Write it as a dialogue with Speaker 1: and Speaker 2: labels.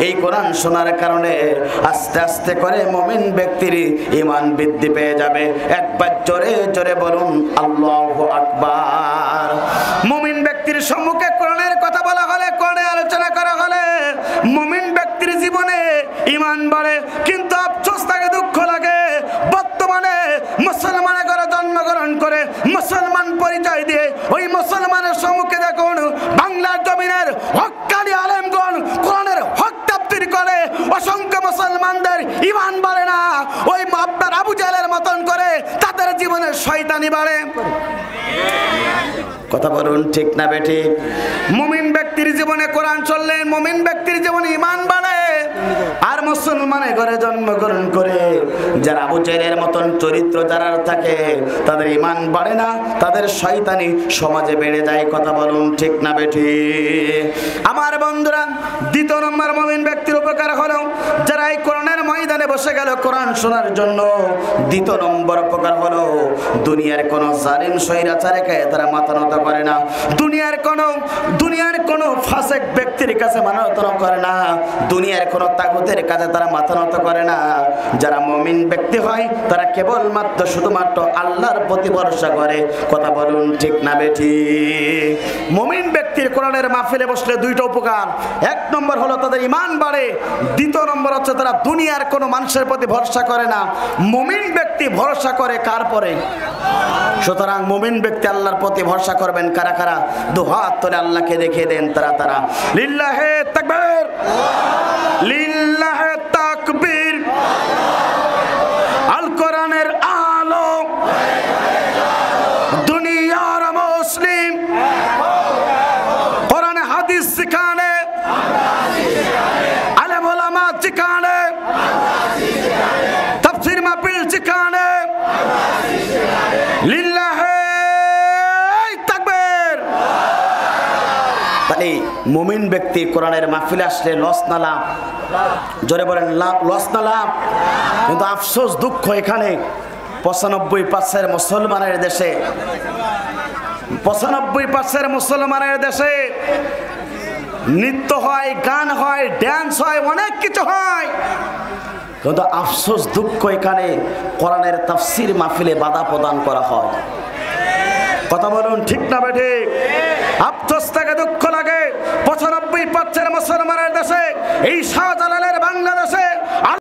Speaker 1: এই কোরআন শোনার কারণে আস্তে আস্তে করে মুমিন ব্যক্তির ঈমান বৃদ্ধি পেয়ে যাবে। একবার জোরে জোরে বলুন আল্লাহু আকবার। মুমিন ব্যক্তির সম্মুখে কোরআনের কথা বলা হলে, কোরআনের আলোচনা করা হলে মুমিন ব্যক্তির জীবনে ঈমান বাড়ে। কিন্তু আফসোস থাকে, দুঃখ লাগে, বর্তমানে মুসলমানের ঘরে জন্মগ্রহণ করে মুসলমান পরিচয় দিয়ে ওই মুসলমানের সম্মুখে দেখুন বাংলার জমিনের হক্কানি আলেমগণ কোরআনের হক তাফসীর করে, অসংখ্য মুসলমানদের ঈমান বাড়ে না। ওই আপনার আবু জাহেলের মতন করে তাদের জীবনে শয়তানি বাড়ে। কথা বলুন ঠিক না বেঠিক? মুমিন ব্যক্তির জীবনে কোরআন চললে মুমিন ব্যক্তির জীবনে ঈমান বাড়ে। আর মুসলমানের ঘরে জন্মগ্রহণ করে যারা আবু জাহেলের মতন চরিত্র যারা থাকে তাদের ঈমান বাড়ে না, তাদের শয়তানি সমাজে বেড়ে যায়। কথা বলুন ঠিক না বেঠিক? আমার বন্ধুরা, দ্বিতীয় নম্বর মুমিন ব্যক্তির উপকার হলো যারা এই কোরআনের ময়দানে বসে গেল কোরআন শোনার জন্য, দ্বিতীয় নম্বর উপকার হলো দুনিয়ার কোন জালিম স্বৈরাচারকে তারা মাথা নত করে না। দুনিয়ার কোন ফাসিক ব্যক্তির কাছে মাথা নত করে না। দুনিয়ার কোন তাগুতের কাছে তারা মাথা নত করে না। যারা মুমিন ব্যক্তি হয় তারা কেবলমাত্র শুধুমাত্র আল্লাহর প্রতি ভরসা করে। কথা বলুন ঠিক না বেঠিক? মুমিন ব্যক্তির কোরআনের মাহফিলে বসলে দুইটা উপকার। এক নম্বর হলো তাদের ঈমান বাড়ে, দ্বিতীয় নম্বর হচ্ছে তারা দুনিয়ার কোন মানুষের প্রতি ভরসা করে না। মুমিন ব্যক্তি ভরসা করে কার পরে? সুতরাং মুমিন ব্যক্তি আল্লাহর প্রতি ভরসা করবেন কারা কারা? দুহাত তুলে আল্লাহকে দেখিয়ে দেন তারা তারা। লিল্লাহে তাকবীর, লিল্লাহে তাকবীর। আল কোরআনের আলো দুনিয়ার মুসলিম কোরআন হাদিস শিখানে, আলেম ওলামা শিখানে, তাফসীর মাহফিল শিখানে। লিল্লাহে তাকবীর। তাহলে মুমিন ব্যক্তি কোরআনের মাহফিলে আসলে লস না লাভ? জোরে বলেন লস না লাভ? কিন্তু আফসোস দুঃখ এখানে 95% মুসলমানের দেশে, 95% মুসলমানের দেশে নৃত্য হয়, গান হয়, ড্যান্স হয়, অনেক কিছু হয়, কিন্তু আফসোস দুঃখ এখানে কোরআনের তাফসীর মাহফিলে বাধা প্রদান করা হয়। কথা বলুন ঠিক না বেঠিক? আফসোস থাকে, দুঃখ লাগে। 95% মুসলমানের দেশে, এই শাহজালালের বাংলাদেশে